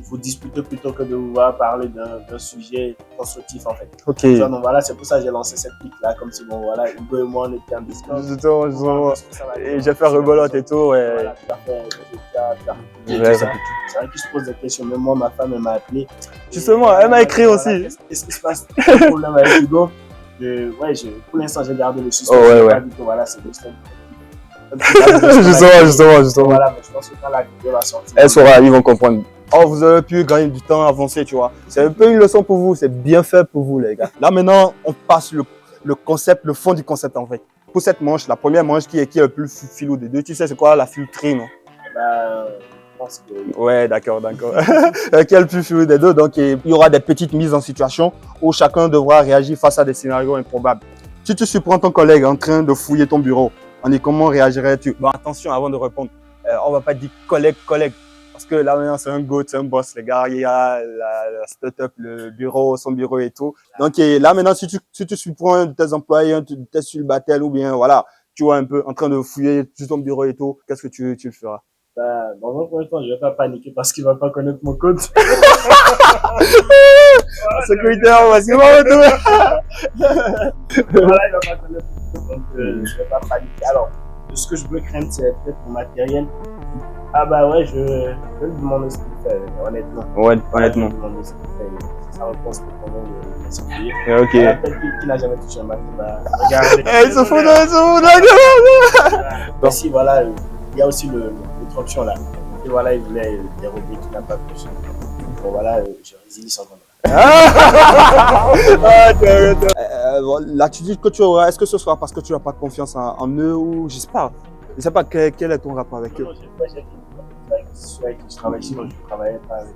Speaker 2: vous disputer plutôt que de vous voir parler d'un sujet constructif, en fait.
Speaker 1: Ok.
Speaker 2: Tu vois, donc voilà, c'est pour ça que j'ai lancé cette pique-là, comme si, bon, voilà, Hugo et moi, on était en Discord.
Speaker 1: Justement. Et j'ai fait rebolote et tout, ouais.
Speaker 2: Voilà, tu as fait.
Speaker 1: Ouais,
Speaker 2: C'est vrai qu'ils se posent des questions. Même moi, ma femme, elle m'a appelé.
Speaker 1: Justement, elle m'a écrit aussi.
Speaker 2: Qu'est-ce qui se passe? Le problème avec Hugo, pour l'instant, j'ai gardé le suspense.
Speaker 1: Oh, ouais.
Speaker 2: Voilà, c'est juste
Speaker 1: Justement.
Speaker 2: Voilà, mais je pense que quand la vidéo va sortir,
Speaker 1: Elle saura, ils vont comprendre. Oh, vous avez pu gagner du temps, avancer, tu vois. C'est un peu une leçon pour vous, c'est bien fait pour vous, les gars. Là, maintenant, on passe le concept, le fond du concept, en fait. Pour cette manche, la première manche qui est le plus filou des deux, tu sais, c'est quoi? La filouterie, non?
Speaker 2: Je pense que...
Speaker 1: Ouais, d'accord. Qui est le plus filou des deux? Donc, il y aura des petites mises en situation où chacun devra réagir face à des scénarios improbables. Si tu surprends ton collègue en train de fouiller ton bureau, on dit comment réagirais-tu? Bon, attention, avant de répondre, on va pas dire collègue. Parce que là, maintenant, c'est un goat, c'est un boss, les gars. Il y a la start-up, le bureau, son bureau et tout. Donc, là, maintenant, si tu surprends un de tes employés, un de tes sulbatel ou bien, voilà, tu vois un peu en train de fouiller sur ton bureau et tout, qu'est-ce que tu le feras?
Speaker 2: Dans un premier temps, je vais pas paniquer parce qu'il va pas connaître mon code.
Speaker 1: Sécuritaire, parce qu'il va retrouver.
Speaker 2: Voilà, il va pas connaître mon code, donc je vais pas paniquer. Alors, ce que je veux craindre, c'est peut-être mon matériel. Ah bah ouais, je vais lui demander ce qu'il fait, honnêtement.
Speaker 1: Ouais, honnêtement.
Speaker 2: Je vais lui demander ce qu'il fait. Ça réponse pour comment le circuler.
Speaker 1: Ok.
Speaker 2: Peut-être qu'il n'a jamais touché un bac, bah regardez.
Speaker 1: Il se fout de la gueule.
Speaker 2: Mais si, voilà, il y a aussi l'autre option là. Et voilà, il voulait déroger qu'il n'a pas touché. Bon voilà, je résilie son contrat.
Speaker 1: L'attitude que tu auras, est-ce que ce sera parce que tu n'as pas confiance en eux ou j'espère. Je ne sais pas quel est ton rapport avec eux.
Speaker 2: Non, j'ai avec qui je travaille, sinon je travaillais pas avec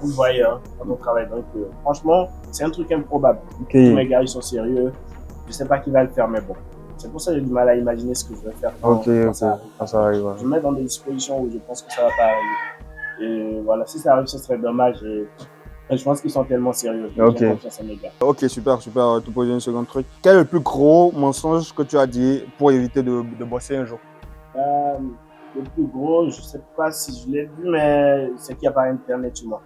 Speaker 2: vous le voyez, hein, quand on travaille. Donc franchement, c'est un truc improbable.
Speaker 1: Okay.
Speaker 2: Tous mes gars, ils sont sérieux. Je sais pas qui va le faire, mais bon. C'est pour ça que j'ai du mal à imaginer ce que je vais faire quand ça arrive. Je me mets dans des dispositions où je pense que ça va pas arriver. Et voilà, si ça arrive, ce serait dommage. Et je pense qu'ils sont tellement sérieux. J'ai confiance en mes gars. Ok,
Speaker 1: super. Te poser une seconde truc. Quel est le plus gros mensonge que tu as dit pour éviter de bosser un jour?
Speaker 2: Le plus gros, je sais pas si je l'ai vu, mais c'est qu'il n'y a pas Internet chez moi.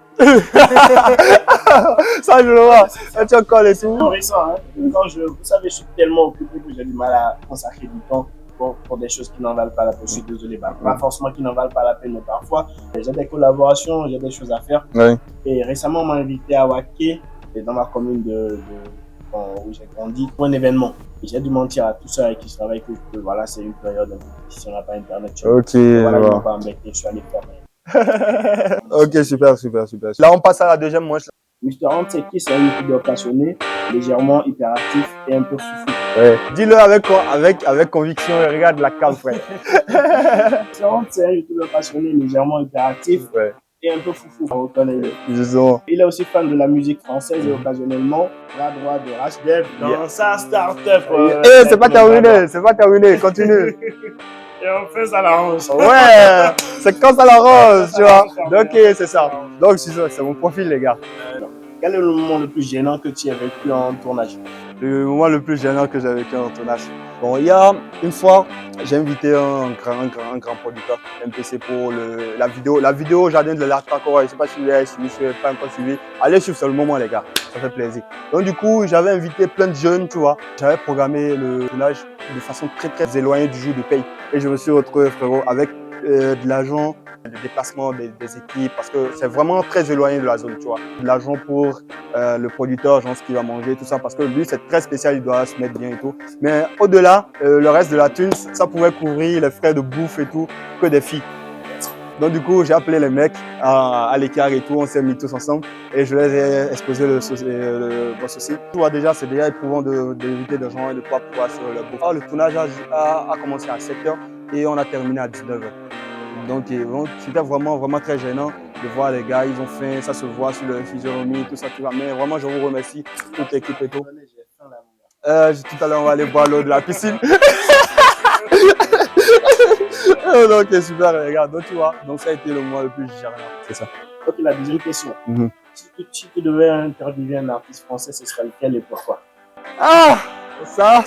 Speaker 1: Ça, je le vois. Ça, tu as collé tout.
Speaker 2: C'est récent, hein. Vous savez, je suis tellement occupé que j'ai du mal à consacrer du temps pour des choses qui n'en valent pas la peine. Je suis désolé, pas forcément qui n'en valent pas la peine, mais parfois, j'ai des collaborations, j'ai des choses à faire.
Speaker 1: Ouais.
Speaker 2: Et récemment, on m'a invité à Waké, dans ma commune où j'ai grandi, pour un événement. Et j'ai dû mentir à tous ceux avec qui je travaille que voilà, c'est une période si on n'a pas Internet.
Speaker 1: Ok.
Speaker 2: Voilà, ils m'ont pas embêté, je suis allé faire.
Speaker 1: Ok, super. Là, on passe à la deuxième manche.
Speaker 2: Mr. Hunt, c'est qui? C'est un youtubeur passionné, légèrement hyperactif et un peu foufou.
Speaker 1: Ouais. Dis-le avec conviction et regarde la cam, frère.
Speaker 2: Mr. Hunt, c'est un youtubeur passionné, légèrement hyperactif. Ouais. Et un peu foufou, on reconnaît. Il est aussi fan de la musique française et occasionnellement bras droit de Rachdev dans sa start-up.
Speaker 1: C'est pas terminé, continue.
Speaker 2: Et on fait ça l'arrange.
Speaker 1: Ouais, c'est quand ça l'arrange, tu vois. Donc, c'est ça. Donc, c'est mon profil, les gars.
Speaker 2: Quel est le moment le plus gênant que tu as vécu en tournage?
Speaker 1: Le moment le plus gênant que j'ai vécu en tournage. Bon, il y a une fois, j'ai invité un grand producteur, MPC, pour la vidéo. La vidéo Jardin de l'Art Encore. Je ne sais pas si vous l'avez suivi, si vous n'avez pas encore suivi. Allez suivre, c'est le moment, les gars. Ça fait plaisir. Donc, du coup, j'avais invité plein de jeunes, tu vois. J'avais programmé le tournage de façon très éloignée du jour de paye. Et je me suis retrouvé, frérot, avec de l'argent, des déplacements des équipes, parce que c'est vraiment très éloigné de la zone, tu vois. De l'argent pour le producteur, genre ce qu'il va manger, tout ça, parce que lui, c'est très spécial, il doit se mettre bien et tout. Mais au-delà, le reste de la thune, ça pouvait couvrir les frais de bouffe et tout, que des filles. Donc du coup, j'ai appelé les mecs à l'écart et tout, on s'est mis tous ensemble et je les ai exposé le bon souci. Tu vois déjà, c'est déjà éprouvant d'éviter des gens et de ne pas pouvoir sur le beau. Le tournage a commencé à 7 h et on a terminé à 19 h. Donc c'était vraiment très gênant de voir les gars, ils ont faim, ça se voit sur leur physionomie, tout ça, tout ça. Mais vraiment, je vous remercie, toute l'équipe et tout. Tout à l'heure, on va aller boire l'eau de la piscine. Donc, super, les gars. Donc, tu vois, donc ça a été le mois le plus gênant. C'est ça.
Speaker 2: Ok, la deuxième question. Si tu devais interviewer un artiste français, ce serait lequel et pourquoi?
Speaker 1: Ah! Ça.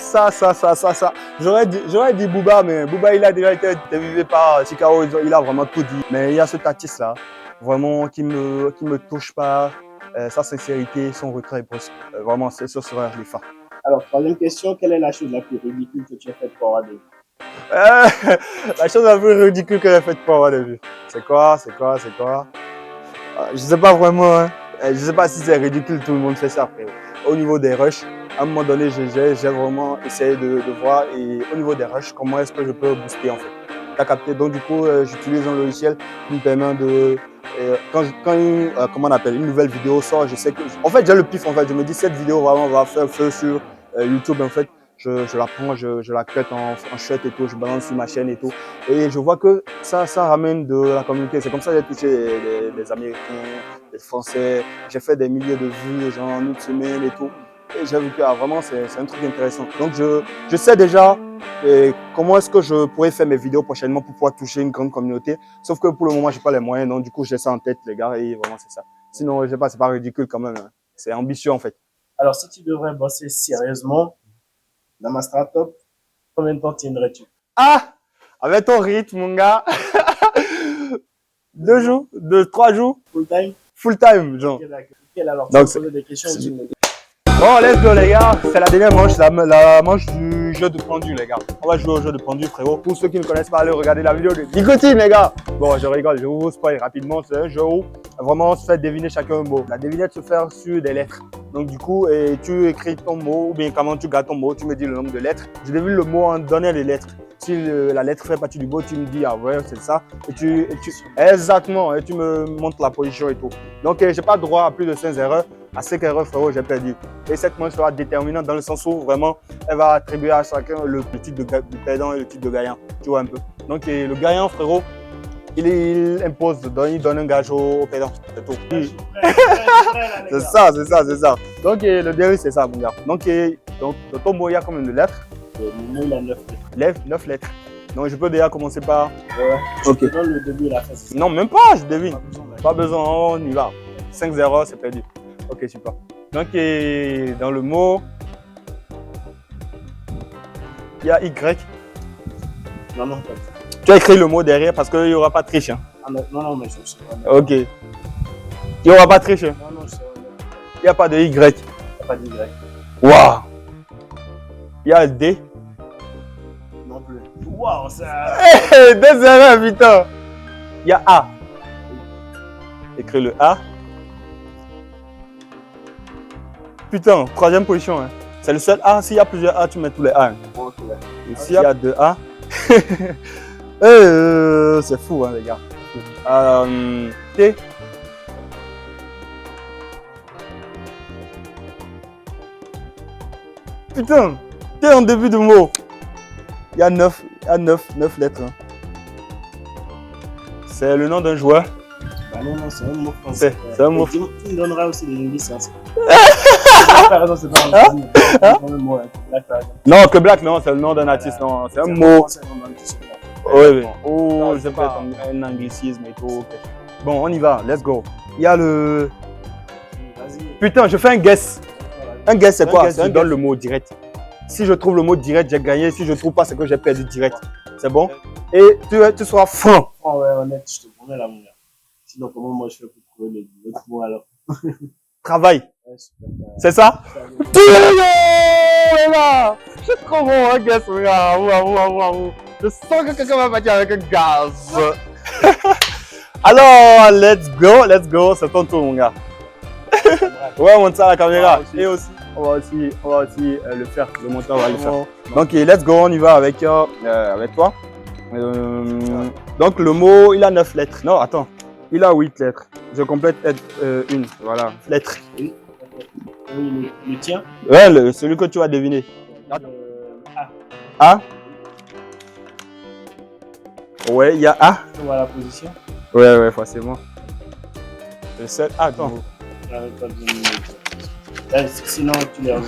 Speaker 1: J'aurais dit Booba, mais Booba, il a déjà été interviewé par Chicago, il a vraiment tout dit. Mais il y a cet artiste-là, vraiment, qui me touche pas. Sa sincérité, son retrait brusque. Vraiment, ce serait les phares.
Speaker 2: Alors, troisième question, quelle est la chose la plus ridicule que tu as faite pour avoir des vues?
Speaker 1: La chose la plus ridicule que j'ai faite pour avoir des vues. C'est quoi? Je sais pas vraiment, hein. Je sais pas si c'est ridicule, tout le monde fait ça après. Au niveau des rushs, à un moment donné, j'ai vraiment essayé de voir et au niveau des rushs, comment est-ce que je peux booster en fait. T'as capté? Donc du coup, j'utilise un logiciel qui me permet de... quand comment on appelle, une nouvelle vidéo sort, je sais que... En fait, j'ai le pif en fait. Je me dis, cette vidéo vraiment va faire feu sur YouTube en fait. Je la prends, je la cut en shot et tout, je balance sur ma chaîne et tout. Et je vois que ça ramène de la communauté. C'est comme ça que j'ai touché les Américains, les Français. J'ai fait des milliers de vues genre, en une semaine et tout. Et j'ai vu que vraiment c'est un truc intéressant. Donc je sais déjà comment est-ce que je pourrais faire mes vidéos prochainement pour pouvoir toucher une grande communauté. Sauf que pour le moment, je n'ai pas les moyens. Donc du coup, j'ai ça en tête, les gars. Et vraiment, c'est ça. Sinon, je sais pas, c'est pas ridicule quand même. Hein. C'est ambitieux en fait.
Speaker 2: Alors, si tu devrais bosser sérieusement dans ma start-up, combien de temps tiendrais-tu?
Speaker 1: Ah! Avec ton rythme, mon gars. 2 jours, 3 jours.
Speaker 2: Full time?
Speaker 1: Full time, genre.
Speaker 2: Ok, d'accord. Alors, tu
Speaker 1: Donc,
Speaker 2: vas poser des questions.
Speaker 1: Bon, let's go, les gars. C'est la dernière manche, la manche du jeu de pendu, les gars. On va jouer au jeu de pendu, frérot. Pour ceux qui ne connaissent pas, allez regarder la vidéo de Nicotine, les gars. Bon, je rigole, je vous spoil rapidement. C'est un jeu où vraiment on se fait deviner chacun un mot. La devinette se fait sur des lettres. Donc, du coup, tu écris ton mot ou bien comment tu gardes ton mot, tu me dis le nombre de lettres. Je devine le mot en donnant les lettres. Si la lettre fait partie du mot, tu me dis, ah ouais, c'est ça. Exactement, et tu me montres la position et tout. Donc, je n'ai pas droit à plus de 5 erreurs. À 5 erreurs, frérot, j'ai perdu. Et cette manche sera déterminante dans le sens où vraiment, elle va attribuer à chacun le titre de perdant et le titre de gagnant. Tu vois un peu. Donc, le gagnant, frérot, il impose, il donne un gage au perdant. C'est tout. C'est ça. Donc, le dernier, c'est ça, mon gars. Donc, dans ton mot, il y a combien de lettres?
Speaker 2: Le mot, il a 9 lettres.
Speaker 1: 9 lettres. Donc, je peux déjà commencer par.
Speaker 2: Ouais.
Speaker 1: Ok.
Speaker 2: Je te donne le début et la fin.
Speaker 1: Non, même pas, je devine. Pas besoin, on y va. 5 erreurs, c'est perdu. Ok, super. Donc, dans le mot, il y a Y.
Speaker 2: Non, pas.
Speaker 1: Tu as écrit le mot derrière parce qu'il n'y aura pas de triche. Hein.
Speaker 2: Ah, non, mais je sais pas.
Speaker 1: Ok. Il n'y aura pas de triche. Hein.
Speaker 2: Non, je sais pas.
Speaker 1: Il n'y a pas de Y.
Speaker 2: Il n'y a pas de Y.
Speaker 1: Waouh. Il y a le D.
Speaker 2: Non plus. Waouh, ça.
Speaker 1: Hey, 2 erreurs, putain. Il y a A. Écris le A. Putain, 3e position. Hein. C'est le seul A. S'il y a plusieurs A, tu mets tous les A. Hein. Ici, il y a 2 A. C'est fou, hein, les gars. T. Putain, T en début de mot. Il y a 9 lettres. Hein. C'est le nom d'un joueur.
Speaker 2: Bah non, c'est un mot français.
Speaker 1: C'est un mot
Speaker 2: français. Tu me donneras aussi des linguistes. C'est pas un mot.
Speaker 1: Non, que Black, non, c'est le nom d'un artiste. Non, c'est un mot. Oui. Oh, je sais pas, un anglicisme et tout. Bon, on y va, let's go. Il y a le. Putain, je fais un guess. Un guess, c'est quoi? Je donne le mot direct. Si je trouve le mot direct, j'ai gagné. Si je trouve pas, c'est que j'ai perdu direct. C'est bon? Et tu seras franc.
Speaker 2: Oh ouais, honnête, je te promets là, mon gars. Sinon, comment moi je fais pour trouver l'autre mot alors?
Speaker 1: Travail.
Speaker 2: Ouais, super.
Speaker 1: C'est ça? Je suis trop bon, hein, guess, regarde. Waouh. Je sens que quelqu'un va partir avec un gaz. Alors, let's go. C'est ton tour, mon gars. Ouais, on monte ça à la caméra. Et aussi, on va aussi le faire. Le monteur va le faire. Donc, let's go, on y va avec toi. Donc le mot, il a 9 lettres. Non, attends. Il a 8 lettres. Je complète une. Voilà. Lettres.
Speaker 2: Oui. Oui, le tien.
Speaker 1: Ouais, celui que tu vas deviner.
Speaker 2: A.
Speaker 1: A. Ouais, il y a A.
Speaker 2: Tu vois la position.
Speaker 1: Ouais, forcément. Le seul A. Attends.
Speaker 2: Sinon, tu les aurais.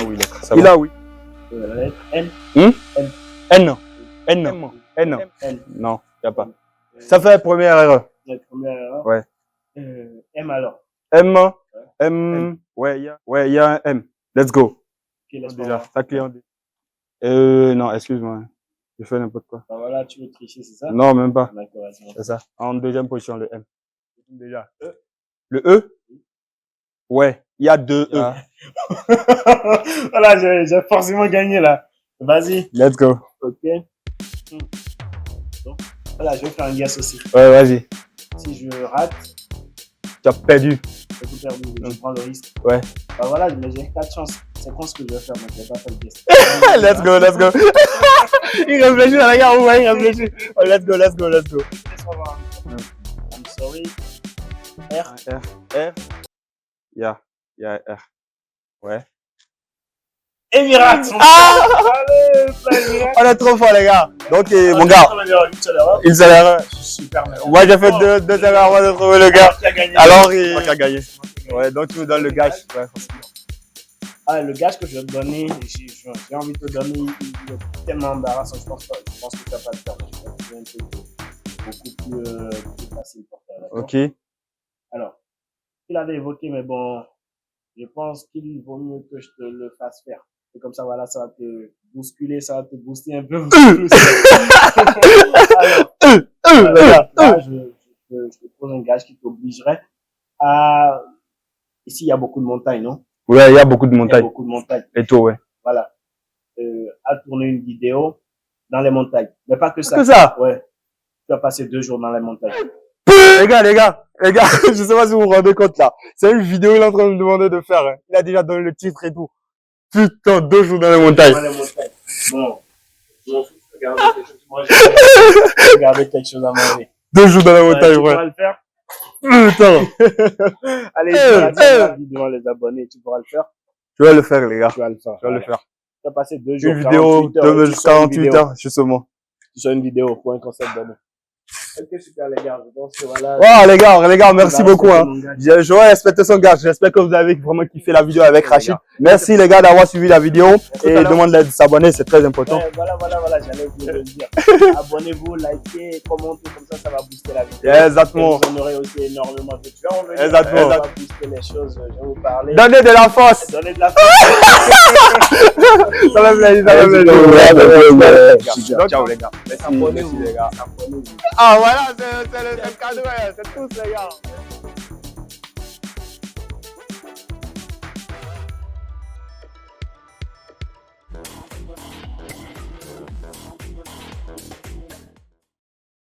Speaker 1: Oui, il a oui.
Speaker 2: La lettre N.
Speaker 1: N.
Speaker 2: N.
Speaker 1: N. Non, il n'y a pas. Ça fait la première erreur.
Speaker 2: La première erreur.
Speaker 1: Ouais.
Speaker 2: M alors.
Speaker 1: M. Ouais, il y a un M. Let's go.
Speaker 2: Ok,
Speaker 1: Déjà, ta client. Non, excuse-moi. Je fais n'importe quoi.
Speaker 2: Bah voilà, tu veux tricher, c'est ça?
Speaker 1: Non, même pas.
Speaker 2: D'accord,
Speaker 1: c'est ça. En deuxième position, le M. Déjà. Le E? Ouais, il y a 2 E.
Speaker 2: Voilà, j'ai forcément gagné là. Vas-y.
Speaker 1: Let's go.
Speaker 2: Ok. Donc, voilà, je vais faire un guess aussi.
Speaker 1: Ouais, vas-y.
Speaker 2: Si je rate,
Speaker 1: tu as perdu.
Speaker 2: J'ai tout perdu. Je prends le risque.
Speaker 1: Ouais.
Speaker 2: Bah voilà, mais j'ai 4 chances. C'est con ce que je vais faire, donc je vais pas faire le guess.
Speaker 1: Let's go. Il réfléchit, les gars, ouais, il réfléchit. Oh, let's go.
Speaker 2: I'm sorry. R.
Speaker 1: Yeah, R. Ouais.
Speaker 2: Emirates.
Speaker 1: Allez, on est trop fort, les gars. Donc, mon gars, une seule erreur.
Speaker 2: Super.
Speaker 1: Moi, j'ai fait deux erreurs avant de trouver le gars. Alors, il a gagné. Ouais, donc tu me donnes le gage. Ouais,
Speaker 2: ah, le gage que je vais te donner, j'ai envie de te donner, il est tellement embarrassant. Je pense que tu vas pas le faire. Je vais te donner un truc beaucoup plus facile pour toi.
Speaker 1: Ok.
Speaker 2: Alors, il avait évoqué, mais bon, je pense qu'il vaut mieux que je te le fasse faire. Et comme ça, voilà, ça va te bousculer, ça va te booster un peu. Alors, là, je te pose un gage qui t'obligerait à... Ici, il y a beaucoup de montagnes, non?
Speaker 1: Ouais, il y a beaucoup de montagnes.
Speaker 2: Il y a beaucoup de montagnes.
Speaker 1: Et tout, ouais.
Speaker 2: Voilà. À tourner une vidéo dans les montagnes. Mais pas que ça.
Speaker 1: Que ça?
Speaker 2: Ouais. Tu vas passer 2 jours dans les montagnes.
Speaker 1: Les gars, je sais pas si vous vous rendez compte là. C'est une vidéo qu'il est en train de me demander de faire. Hein. Il a déjà donné le titre et tout. Putain, 2 jours dans les montagnes.
Speaker 2: Dans les montagnes. Bon. Moi, je regarder quelque chose à manger.
Speaker 1: 2 jours dans la montagne,
Speaker 2: tu
Speaker 1: ouais.
Speaker 2: pourras le faire?
Speaker 1: Putain.
Speaker 2: Allez, tu devant les abonnés, tu pourras le faire?
Speaker 1: Je vais le faire, les gars.
Speaker 2: Tu vas le faire.
Speaker 1: Je vais le faire.
Speaker 2: Tu as passé 2 jours.
Speaker 1: Une vidéo de 48 heures, justement.
Speaker 2: Tu sors une vidéo pour un concept donné. Ok, super, les gars. Je pense que voilà.
Speaker 1: Oh, les gars, merci beaucoup, hein. J'aurais respecté son gars. J'espère que vous avez vraiment kiffé la vidéo avec Rachid. Merci, les gars, d'avoir suivi la vidéo. Et demande de s'abonner, c'est très important.
Speaker 2: Voilà, j'allais vous le dire. Abonnez-vous, likez, commentez, comme ça va booster la vidéo.
Speaker 1: Exactement.
Speaker 2: Vous en aurez aussi énormément de tueurs.
Speaker 1: Exactement.
Speaker 2: Ça va booster les choses, je vais vous parler.
Speaker 1: Donnez de la force.
Speaker 2: Donnez de la force.
Speaker 1: Ça va me plaire, Ciao, les gars.
Speaker 2: Abonnez-vous, les gars.
Speaker 1: Ah, voilà, c'est le cadeau, c'est tous, les gars.